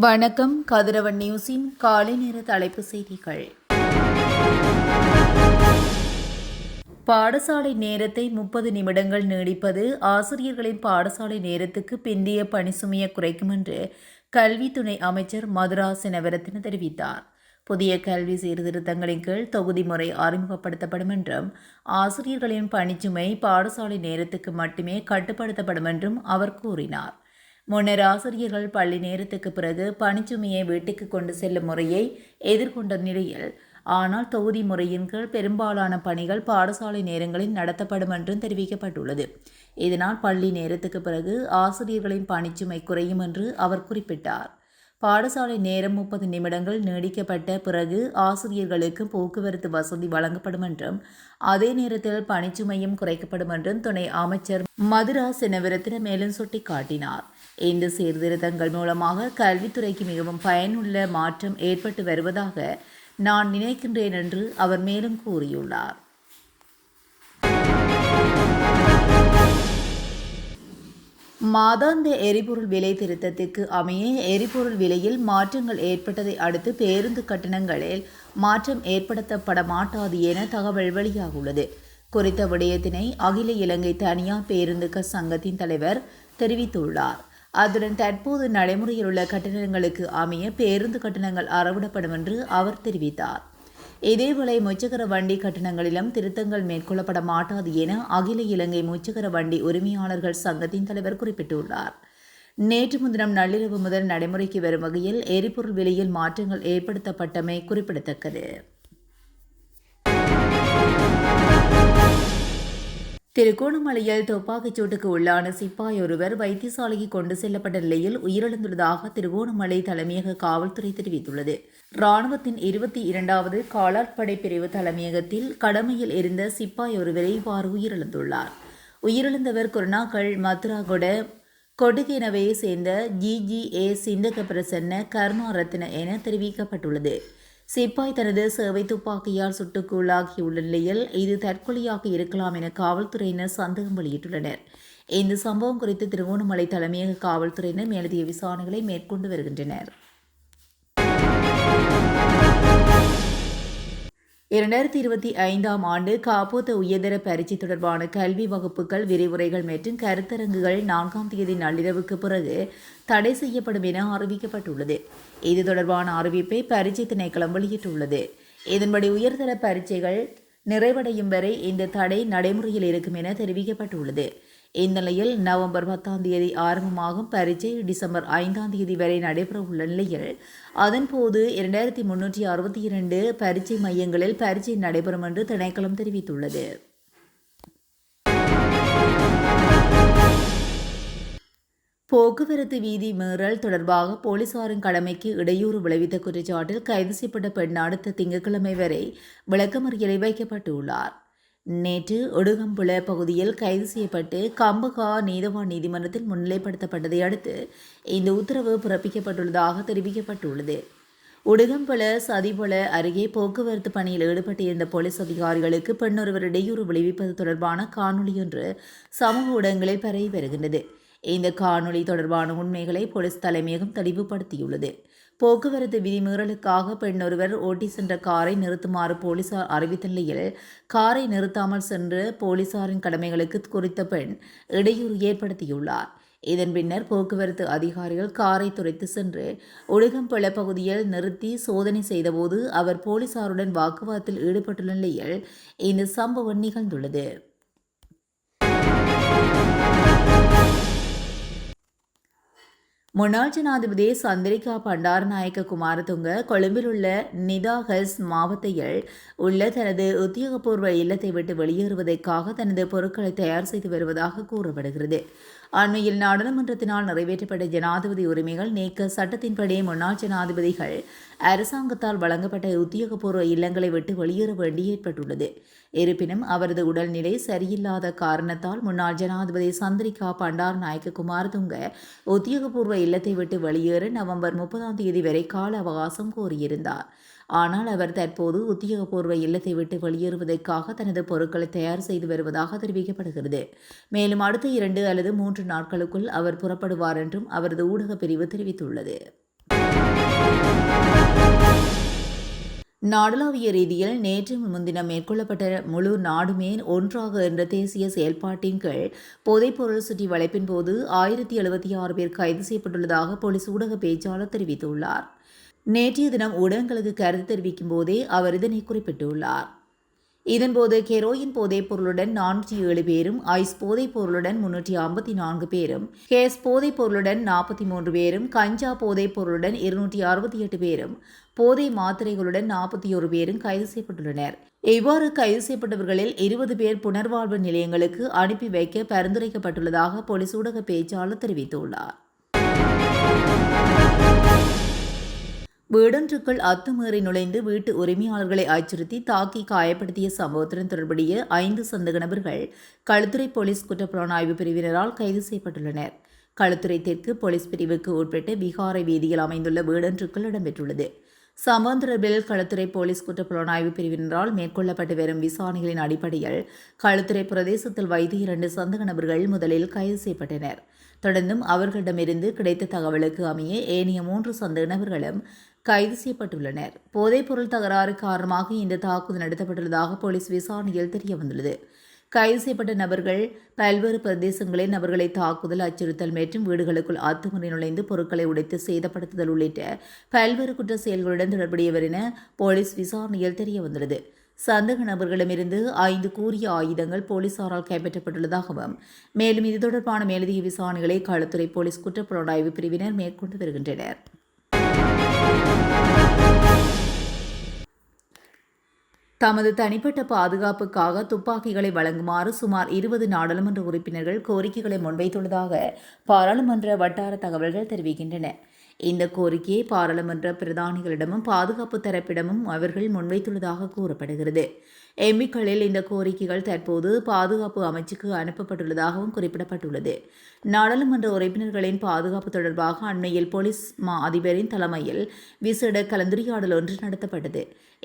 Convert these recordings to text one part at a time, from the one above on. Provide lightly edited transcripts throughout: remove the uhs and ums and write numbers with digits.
வணக்கம். கதிரவன் நியூஸின் காலை நேர தலைப்புச் செய்திகள். பாடசாலை நேரத்தை 30 நிமிடங்கள் நீடிப்பது ஆசிரியர்களின் பாடசாலை நேரத்துக்கு பிந்தைய பணிசுமையை குறைக்கும் என்று கல்வி துணை அமைச்சர் மதுரா செனவிரத்ன தெரிவித்தார். புதிய கல்வி சீர்திருத்தங்களின் கீழ் தொகுதி முறை அறிமுகப்படுத்தப்படும் என்றும் ஆசிரியர்களின் பணிச்சுமை பாடசாலை நேரத்துக்கு மட்டுமே கட்டுப்படுத்தப்படும் என்றும் அவர் கூறினார். முன்னர் ஆசிரியர்கள் பள்ளி நேரத்துக்கு பிறகு பணிச்சுமையை வீட்டுக்கு கொண்டு செல்லும் முறையை எதிர்கொண்ட நிலையில் ஆனால் தொகுதி முறையின் கீழ் பெரும்பாலான பணிகள் பாடசாலை நேரங்களில் நடத்தப்படும் என்றும் தெரிவிக்கப்பட்டுள்ளது. இதனால் பள்ளி நேரத்துக்கு பிறகு ஆசிரியர்களின் பணிச்சுமை குறையும் என்று அவர் குறிப்பிட்டார். பாடசாலை நேரம் 30 நிமிடங்கள் நீடிக்கப்பட்ட பிறகு ஆசிரியர்களுக்கு போக்குவரத்து வசதி வழங்கப்படும் என்றும் அதே நேரத்தில் பணிச்சுமையும் குறைக்கப்படும் என்றும் துணை அமைச்சர் மதுரா செனவிரத்ன மேலும் சுட்டிக்காட்டினார். இந்த சீர்திருத்தங்கள் மூலமாக கல்வித்துறைக்கு மிகவும் பயனுள்ள மாற்றம் ஏற்பட்டு வருவதாக நான் நினைக்கின்றேன் என்று அவர் மேலும் கூறியுள்ளார். மாதாந்த எரிபொருள் விலை திருத்தத்துக்கு அமைய எரிபொருள் விலையில் மாற்றங்கள் ஏற்பட்டதை அடுத்து பேருந்து கட்டணங்களில் மாற்றம் ஏற்படுத்தப்பட மாட்டாது என தகவல் வெளியாகியுள்ளது. குறித்த விடயத்தினை அகில இலங்கை தனியார் பேருந்து சங்கத்தின் தலைவர் தெரிவித்துள்ளார். அதுடன் தற்போது நடைமுறையில் உள்ள கட்டணங்களுக்கு அமைய பேருந்து கட்டணங்கள் அறவிடப்படும் என்று அவர் தெரிவித்தார். இதேவேளை முச்சக்கர வண்டி கட்டணங்களிலும் திருத்தங்கள் மேற்கொள்ளப்பட மாட்டாது என அகில இலங்கை முச்சக்கர வண்டி உரிமையாளர்கள் சங்கத்தின் தலைவர் குறிப்பிட்டுள்ளார். நேற்று முன்தினம் நள்ளிரவு முதல் நடைமுறைக்கு வரும் வகையில் எரிபொருள் விலையில் மாற்றங்கள் ஏற்படுத்தப்பட்டமை குறிப்பிடத்தக்கது. திருகோணமலையில் துப்பாக்கிச் சூட்டுக்கு உள்ளான சிப்பாய் ஒருவர் வைத்தியசாலைக்கு கொண்டு செல்லப்பட்ட நிலையில் உயிரிழந்துள்ளதாக திருகோணமலை தலைமையக காவல்துறை தெரிவித்துள்ளது. இராணுவத்தின் 22வது காலாட்படை பிரிவு தலைமையகத்தில் கடமையில் இருந்த சிப்பாய் ஒருவரை இவ்வாறு உயிரிழந்துள்ளார். உயிரிழந்தவர் குருணாகல் மதுராகொட கொடுகெனவையை சேர்ந்த GGA சிந்தக பிரசன்ன கருணாரத்ன என தெரிவிக்கப்பட்டுள்ளது. சிப்பாய் தனது சேவை துப்பாக்கியால் சுட்டுக்குள்ளாகியுள்ள நிலையில் இது தற்கொலையாக இருக்கலாம் என காவல்துறையினர் சந்தேகம் வெளியிட்டுள்ளனர். இந்த சம்பவம் குறித்து திருகோணமலை தலைமையக காவல்துறையினர் மேலதிக விசாரணைகளை மேற்கொண்டு வருகின்றனர். 2025ஆம் ஆண்டு காப்போத்த உயர்தர பரீட்சை தொடர்பான கல்வி வகுப்புகள் விரிவுரைகள் மற்றும் கருத்தரங்குகள் 4ஆம் தேதி நள்ளிரவுக்கு பிறகு தடை செய்யப்படும் என அறிவிக்கப்பட்டுள்ளது. இது தொடர்பான அறிவிப்பை பரீட்சை திணைக்களம் வெளியிட்டுள்ளது. இதன்படி உயர்தர பரீட்சைகள் நிறைவடையும் வரை இந்த தடை நடைமுறையில் இருக்கும் என தெரிவிக்கப்பட்டுள்ளது. இந்நிலையில் நவம்பர் 10ஆம் தேதி ஆரம்பமாகும் பரீட்சை டிசம்பர் 5ஆம் தேதி வரை நடைபெறவுள்ள நிலையில் அதன்போது 2362 பரீட்சை மையங்களில் பரீட்சை நடைபெறும் என்று திணைக்களம் தெரிவித்துள்ளது. போக்குவரத்து வீதி மீறல் தொடர்பாக போலீசாரின் கடமைக்கு இடையூறு விளைவித்த குற்றச்சாட்டில் கைது செய்யப்பட்ட பெண் அடுத்த திங்கட்கிழமை வரை விளக்கமறியலில் வைக்கப்பட்டுள்ளார். நேற்று ஒடுகம்புல பகுதியில் கைது செய்யப்பட்டு கம்பகா நீதவான் நீதிமன்றத்தில் முன்னிலைப்படுத்தப்பட்டதை அடுத்து இந்த உத்தரவு பிறப்பிக்கப்பட்டுள்ளதாக தெரிவிக்கப்பட்டுள்ளது. உடுகம்புல சதிபுல அருகே போக்குவரத்து பணியில் ஈடுபட்டிருந்த போலீஸ் அதிகாரிகளுக்கு பெண்ணொருவர் இடையூறு விளைவிப்பது தொடர்பான காணொலியொன்று சமூக ஊடகங்களில் பரவி வருகின்றது. இந்த காணொலி தொடர்பான உண்மைகளை போலீஸ் தலைமையகம் தெளிவுபடுத்தியுள்ளது. போக்குவரத்து விதிமீறலுக்காக பெண்ணொருவர் ஓட்டி சென்ற காரை நிறுத்துமாறு போலீசார் அறிவித்த நிலையில் காரை நிறுத்தாமல் சென்று போலீசாரின் கடமைகளுக்கு குறித்த பெண் இடையூறு ஏற்படுத்தியுள்ளார். இதன் பின்னர் போக்குவரத்து அதிகாரிகள் காரை துரைத்து சென்று உடுகம்பள பகுதியில் நிறுத்தி சோதனை செய்தபோது அவர் போலீசாருடன் வாக்குவாதத்தில் ஈடுபட்டுள்ள நிலையில் இந்த சம்பவம் நிகழ்ந்துள்ளது. முன்னாள் ஜனாதிபதி சந்திரிகா பண்டாரநாயக்க குமாரதுங்க கொழும்பில் உள்ள நிதாஹஸ் மாவட்டத்தில் உள்ள தனது உத்தியோகபூர்வ இல்லத்தை விட்டு வெளியேறுவதற்காக தனது பொருட்களை தயார் செய்து வருவதாக கூறப்படுகிறது. அண்மையில் நாடாளுமன்றத்தினால் நிறைவேற்றப்பட்ட ஜனாதிபதி உரிமைகள் நீக்க சட்டத்தின்படி முன்னாள் ஜனாதிபதிகள் அரசாங்கத்தால் வழங்கப்பட்ட உத்தியோகபூர்வ இல்லங்களை விட்டு வெளியேற வேண்டி ஏற்பட்டுள்ளது. இருப்பினும் அவரது உடல்நிலை சரியில்லாத காரணத்தால் முன்னாள் ஜனாதிபதி சந்திரிகா பண்டாரநாயக்க குமாரதுங்க உத்தியோகபூர்வ இல்லத்தை விட்டு வெளியேற நவம்பர் 30ஆம் தேதி வரை கால அவகாசம் கோரியிருந்தார். ஆனால் அவர் தற்போது உத்தியோகபூர்வ இல்லத்தை விட்டு வெளியேறுவதற்காக தனது பொருட்களை தயார் செய்து வருவதாக தெரிவிக்கப்படுகிறது. மேலும் அடுத்த 2 அல்லது 3 நாட்களுக்குள் அவர் புறப்படுவார் என்றும் அவரது ஊடகப் பிரிவு தெரிவித்துள்ளது. நாடளாவிய ரீதியில் நேற்று முன்தினம் மேற்கொள்ளப்பட்ட முழு நாடுமே ஒன்றாக என்ற தேசிய செயல்பாட்டின் கீழ் போதைப்பொருள் சுற்றி வளைப்பின் போது 1076 பேர் கைது செய்யப்பட்டுள்ளதாக போலீஸ் ஊடக பேச்சாளர் தெரிவித்துள்ளார். நேற்றைய தினம் ஊடகங்களுக்கு கருத்து தெரிவிக்கும் போதே அவர் இதனை குறிப்பிட்டுள்ளார். இதன்போது கெரோயின் போதைப் பொருளுடன் 407 பேரும், ஐஸ் போதைப் பொருளுடன் 354 பேரும், கேஸ் போதைப் பொருளுடன் 43 பேரும், கஞ்சா போதைப் பொருளுடன் 268 பேரும், போதை மாத்திரைகளுடன் 41 பேரும் கைது செய்யப்பட்டுள்ளனர். இவ்வாறு கைது செய்யப்பட்டவர்களில் 20 பேர் புனர்வாழ்வு நிலையங்களுக்கு அனுப்பி வைக்க பரிந்துரைக்கப்பட்டுள்ளதாக போலீஸ் ஊடக பேச்சாளர் தெரிவித்துள்ளார். வீடொன்றுக்குள் அத்துமீறி நுழைந்து வீட்டு உரிமையாளர்களை அச்சுறுத்தி தாக்கி காயப்படுத்திய சம்பவத்துடன் தொடர்புடைய 5 சந்தேக நபர்கள் களுத்துறை போலீஸ் குற்றப்புலனாய்வு பிரிவினரால் கைது செய்யப்பட்டுள்ளனர். களுத்துறை தெற்கு போலீஸ் பிரிவுக்கு உட்பட்ட விகாரை வீதியில் அமைந்துள்ள வீடொன்றுக்குள் இடம்பெற்றுள்ளது. சம்பவம் தொடர்பில் களுத்துறை போலீஸ் குற்றப்புலனாய்வு பிரிவினரால் மேற்கொள்ளப்பட்டு வரும் விசாரணைகளின் அடிப்படையில் களுத்துறை பிரதேசத்தில் வைத்து 2 சந்தேக நபர்கள் முதலில் கைது செய்யப்பட்டனர். தொடர்ந்தும் அவர்களிடமிருந்து கிடைத்த தகவலுக்கு அமைய ஏனைய 3 சந்தேக நபர்களும் கைது செய்யப்பட்டுள்ளனர். போதைப்பொருள் தகராறு காரணமாக இந்த தாக்குதல் நடத்தப்பட்டுள்ளதாக போலீஸ் விசாரணையில் தெரியவந்துள்ளது. கைது செய்யப்பட்ட நபர்கள் பல்வேறு பிரதேசங்களில் நபர்களை தாக்குதல், அச்சுறுத்தல் மற்றும் வீடுகளுக்குள் அத்துமீறி நுழைந்து பொருட்களை உடைத்து சேதப்படுத்துதல் உள்ளிட்ட பல்வேறு குற்ற செயல்களுடன் தொடர்புடையவர் என போலீஸ் விசாரணையில் தெரியவந்துள்ளது. சந்தேக நபர்களிடமிருந்து 5 கூரிய ஆயுதங்கள் போலீசாரால் கைப்பற்றப்பட்டுள்ளதாகவும் மேலும் இது தொடர்பான மேலதிக விசாரணைகளை களுத்துறை போலீஸ் குற்றப்புலனாய்வு பிரிவினர் மேற்கொண்டு வருகின்றனர். தமது தனிப்பட்ட பாதுகாப்புக்காக துப்பாக்கிகளை வழங்குமாறு சுமார் 20 நாடாளுமன்ற உறுப்பினர்கள் கோரிக்கைகளை முன்வைத்துள்ளதாக பாராளுமன்ற வட்டார தகவல்கள் தெரிவிக்கின்றன. இந்த கோரிக்கையை பாராளுமன்ற பிரதானிகளிடமும் பாதுகாப்பு தரப்பிடமும் அவர்கள் முன்வைத்துள்ளதாக கூறப்படுகிறது. எம்பிக்களில் இந்த கோரிக்கைகள் தற்போது பாதுகாப்பு அமைச்சுக்கு அனுப்பப்பட்டுள்ளதாகவும் குறிப்பிடப்பட்டுள்ளது. நாடாளுமன்ற உறுப்பினர்களின் பாதுகாப்பு தொடர்பாக அண்மையில் போலீஸ் மா அதிபரின் தலைமையில் விசேட கலந்துரையாடல் ஒன்று நடத்தப்பட்டது.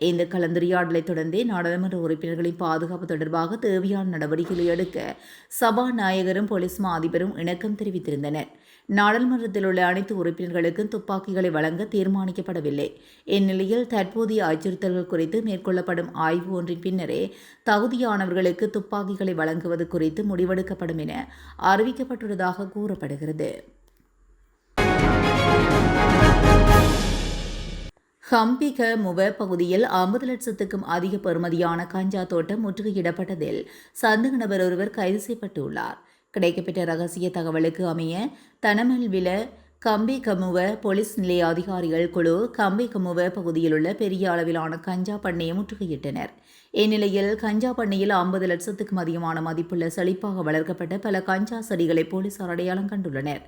இந்த கலந்துரையாடலை தொடர்ந்தே நாடாளுமன்ற உறுப்பினர்களின் பாதுகாப்பு தொடர்பாக தேவையான நடவடிக்கைகளை எடுக்க சபாநாயகரும் போலீஸ் மா அதிபரும் இணக்கம் தெரிவித்திருந்தனர். நாடாளுமன்றத்தில் உள்ள அனைத்து உறுப்பினர்களுக்கும் துப்பாக்கிகளை வழங்க தீர்மானிக்கப்படவில்லை. இந்நிலையில் தற்போதைய அச்சுறுத்தல்கள் குறித்து மேற்கொள்ளப்படும் ஆய்வு ஒன்றின் பின்னரே தகுதியானவர்களுக்கு துப்பாக்கிகளை வழங்குவது குறித்து முடிவெடுக்கப்படும் என அறிவிக்கப்பட்டுள்ளதாக கூறப்படுகிறது. ஹம்பிக முவ பகுதியில் 50 லட்சத்துக்கும் அதிக பெறுமதியான கஞ்சா தோட்டம் முற்றுகையிடப்பட்டதில் சந்தேக நபர் ஒருவர் கைது செய்யப்பட்டுள்ளார். கிடைக்கப்பெற்ற ரகசிய தகவலுக்கு அமைய தனமல்வில கம்பிகமுவ போலீஸ் நிலைய அதிகாரிகள் குழு கம்பிகமுவ பகுதியில் உள்ள பெரிய அளவிலான கஞ்சா பண்ணையை முற்றுகையிட்டனர். இந்நிலையில் கஞ்சா பண்ணையில் 50 லட்சத்துக்கும் அதிகமான மதிப்புள்ள செழிப்பாக வளர்க்கப்பட்ட பல கஞ்சா செடிகளை போலீசார் அடையாளம் கண்டுள்ளனர்.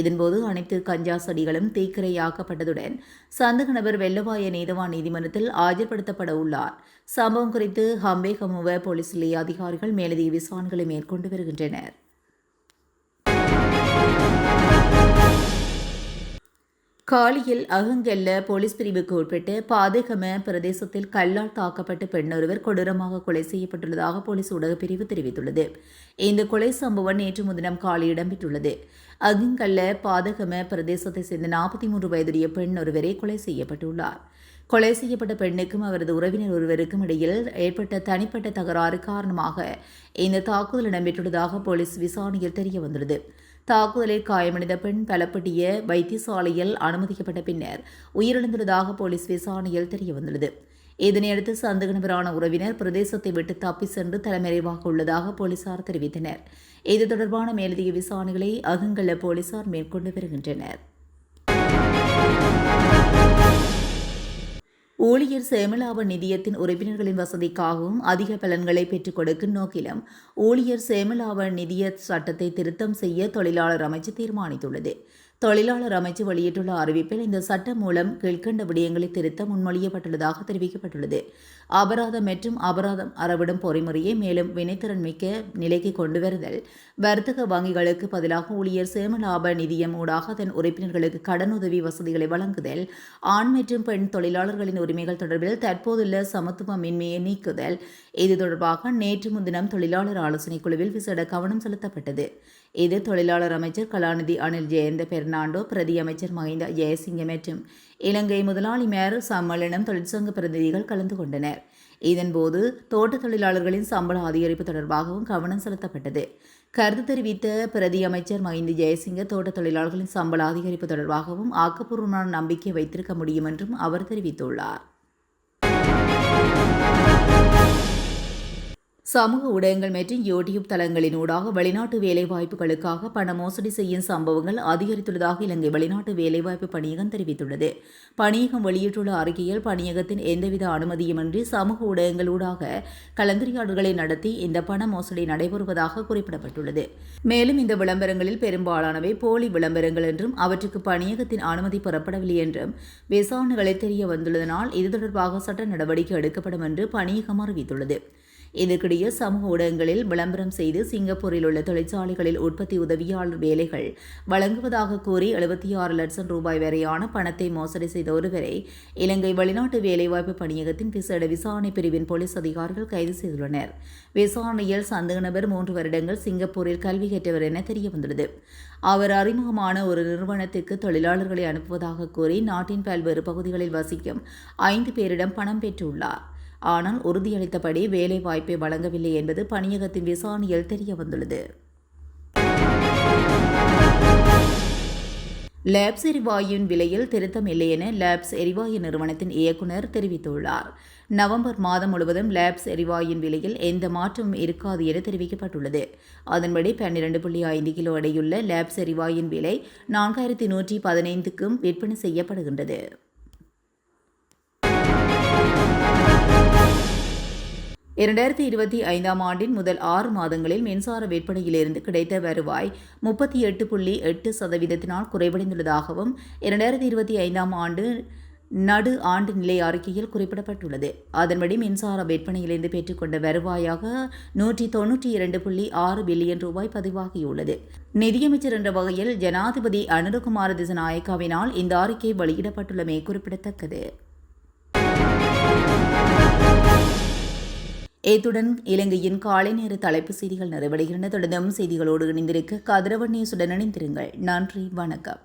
இதன்போது அனைத்து கஞ்சா செடிகளும் தீக்கிரையாக்கப்பட்டதுடன் சந்தேக நபர் வெள்ளவாய நீதவான் நீதிமன்றத்தில் ஆஜர்படுத்தப்பட உள்ளார். சம்பவம் குறித்து ஹம்பேகமுவ போலீஸ் நிலைய அதிகாரிகள் மேலதிக விசாரணைகளை மேற்கொண்டு வருகின்றனர். காலியில் அகங்கெல்ல போலீஸ் பிரிவுக்கு உட்பட்டு பாதகம பிரதேசத்தில் கல்லால் தாக்கப்பட்ட பெண்ணொருவர் கொடூரமாக கொலை செய்யப்பட்டுள்ளதாக போலீஸ் ஊடகப் பிரிவு தெரிவித்துள்ளது. இந்த கொலை சம்பவம் நேற்று முன்தினம் காலை இடம்பெற்றுள்ளது. அகங்கல்ல பாதகம பிரதேசத்தை சேர்ந்த 43 வயதுடைய பெண் ஒருவரே கொலை செய்யப்பட்டுள்ளார். கொலை செய்யப்பட்ட பெண்ணுக்கும் அவரது உறவினர் ஒருவருக்கும் இடையில் ஏற்பட்ட தனிப்பட்ட தகராறு காரணமாக இந்த தாக்குதல் இடம்பெற்றுள்ளதாக போலீஸ் விசாரணையில் தெரியவந்துள்ளது. தாக்குதலில் காயமடைந்த பெண் பலப்பட்டிய வைத்தியசாலையில் அனுமதிக்கப்பட்ட பின்னர் உயிரிழந்துள்ளதாக போலீஸ் விசாரணையில் தெரியவந்துள்ளது. இதனையடுத்து சந்தேக நபரான உறவினர் பிரதேசத்தை விட்டு தப்பி சென்று தலைமறைவாக உள்ளதாக போலீசார் தெரிவித்தனர். இது தொடர்பான மேலதிக விசாரணைகளை அகங்கல்ல போலீசார் மேற்கொண்டு வருகின்றனர். ஊழியர் சேமலாப நிதியத்தின் உறுப்பினர்களின் வசதிக்காகவும் அதிக பலன்களை பெற்றுக் கொடுக்கும் நோக்கிலும் ஊழியர் சேமலாப நிதிய சட்டத்தை திருத்தம் செய்ய தொழிலாளர் அமைச்சு தீர்மானித்துள்ளது. தொழிலாளர் அமைச்சு வெளியிட்டுள்ள அறிவிப்பில் இந்த சட்டம் மூலம் கீழ்கண்ட விடயங்களை திருத்த முன்மொழியப்பட்டுள்ளதாக தெரிவிக்கப்பட்டுள்ளது. அபராதம் மற்றும் அபராதம் அறவிடும் பொறிமுறையை மேலும் வினைத்திறன் மிக்க நிலைக்கு கொண்டு வருதல், வர்த்தக வங்கிகளுக்கு பதிலாக ஊழியர் சேமலாப நிதியம் ஊடாக அதன் உறுப்பினர்களுக்கு கடனுதவி வசதிகளை வழங்குதல், ஆண் மற்றும் பெண் தொழிலாளர்களின் உரிமைகள் தொடர்பில் தற்போதுள்ள சமத்துவமின்மையை நீக்குதல். இது தொடர்பாக நேற்று முன்தினம் தொழிலாளர் ஆலோசனைக் குழுவில் விசேட கவனம் செலுத்தப்பட்டது. இது தொழிலாளர் அமைச்சர் கலாநிதி அனில் ஜெயந்த பெர்னாண்டோ, பிரதி அமைச்சர் மஹிந்த ஜெயசிங்க மற்றும் இலங்கை முதலாளி மேர் சம்மேளனம் தொழிற்சங்க பிரதிநிதிகள் கலந்து கொண்டனர். இதன்போது தோட்ட தொழிலாளர்களின் சம்பள அதிகரிப்பு தொடர்பாகவும் கவனம் செலுத்தப்பட்டது. கருத்து தெரிவித்த பிரதி அமைச்சர் மஹிந்த ஜெயசிங்க, தோட்ட தொழிலாளர்களின் சம்பள அதிகரிப்பு தொடர்பாகவும் ஆக்கப்பூர்வமான நம்பிக்கை வைத்திருக்க முடியும் என்றும் அவர் தெரிவித்துள்ளார். சமூக ஊடகங்கள் மற்றும் யூடியூப் தளங்களினூடாக வெளிநாட்டு வேலைவாய்ப்புகளுக்காக பண மோசடி செய்யும் சம்பவங்கள் அதிகரித்துள்ளதாக இலங்கை வெளிநாட்டு வேலைவாய்ப்பு பணியகம் தெரிவித்துள்ளது. பணியகம் வெளியிட்டுள்ள அறிக்கையில், பணியகத்தின் எந்தவித அனுமதியுமின்றி சமூக ஊடகங்களூடாக கலந்துரையாடல்களை நடத்தி இந்த பண மோசடி நடைபெறுவதாக குறிப்பிடப்பட்டுள்ளது. மேலும் இந்த விளம்பரங்களில் பெரும்பாலானவை போலி விளம்பரங்கள் என்றும் அவற்றுக்கு பணியகத்தின் அனுமதி பெறப்படவில்லை என்றும் விசாரணைகளில் தெரிய வந்துள்ளதனால் இது தொடர்பாக சட்ட நடவடிக்கை எடுக்கப்படும் என்று பணியகம் அறிவித்துள்ளது. இதற்கிடையே சமூக ஊடகங்களில் விளம்பரம் செய்து சிங்கப்பூரில் உள்ள தொழிற்சாலைகளில் உற்பத்தி உதவியாளர் வேலைகள் வழங்குவதாக கூறி 76 லட்சம் ரூபாய் வரையான பணத்தை மோசடி செய்த ஒருவரை இலங்கை வெளிநாட்டு வேலைவாய்ப்பு பணியகத்தின் விசேட விசாரணை பிரிவின் போலீஸ் அதிகாரிகள் கைது செய்துள்ளனர். விசாரணையில் சந்தேக நபர் 3 வருடங்கள் சிங்கப்பூரில் கல்வி கற்றவர் என தெரியவந்துள்ளது. அவர் அறிமுகமான ஒரு நிறுவனத்திற்கு தொழிலாளர்களை அனுப்புவதாக கூறி நாட்டின் பல்வேறு பகுதிகளில் வசிக்கும் 5 பேரிடம் பணம் பெற்றுள்ளார். ஆனால் உறுதியளித்தபடி வேலை வாய்ப்பை வழங்கவில்லை என்பது பணியகத்தின் விசாரணையில் தெரியவந்துள்ளது. லேப்ஸ் எரிவாயுவின் விலையில் திருத்தம் இல்லை என லேப்ஸ் எரிவாயு நிறுவனத்தின் இயக்குநர் தெரிவித்துள்ளார். நவம்பர் மாதம் முழுவதும் லேப்ஸ் எரிவாயுவின் விலையில் எந்த மாற்றமும் இருக்காது என தெரிவிக்கப்பட்டுள்ளது. அதன்படி 12.5 கிலோ எடையுள்ள லேப்ஸ் எரிவாயுவின் விலை 4115க்கும் விற்பனை செய்யப்படுகின்றது. 2025ஆம் ஆண்டின் முதல் 6 மாதங்களில் மின்சார விற்பனையிலிருந்து கிடைத்த வருவாய் 38.8% குறைவடைந்துள்ளதாகவும் 2025ஆம் ஆண்டு நடு ஆண்டு நிலை அறிக்கையில் குறிப்பிடப்பட்டுள்ளது. அதன்படி மின்சார விற்பனையிலிருந்து பெற்றுக்கொண்ட வருவாயாக 192.6 பில்லியன் ரூபாய் பதிவாகியுள்ளது. நிதியமைச்சர் என்ற வகையில் ஜனாதிபதி அனுரகுமார திசாநாயக்காவினால் இந்த அறிக்கை வெளியிடப்பட்டுள்ளமை குறிப்பிடத்தக்கது. இத்துடன் இலங்கையின் காலை நேர தலைப்பு செய்திகள் நிறைவடைகின்றன. தொடர்ந்தும் செய்திகளோடு இணைந்திருக்க கதிரவன் நியூஸுடன் இணைந்திருங்கள். நன்றி, வணக்கம்.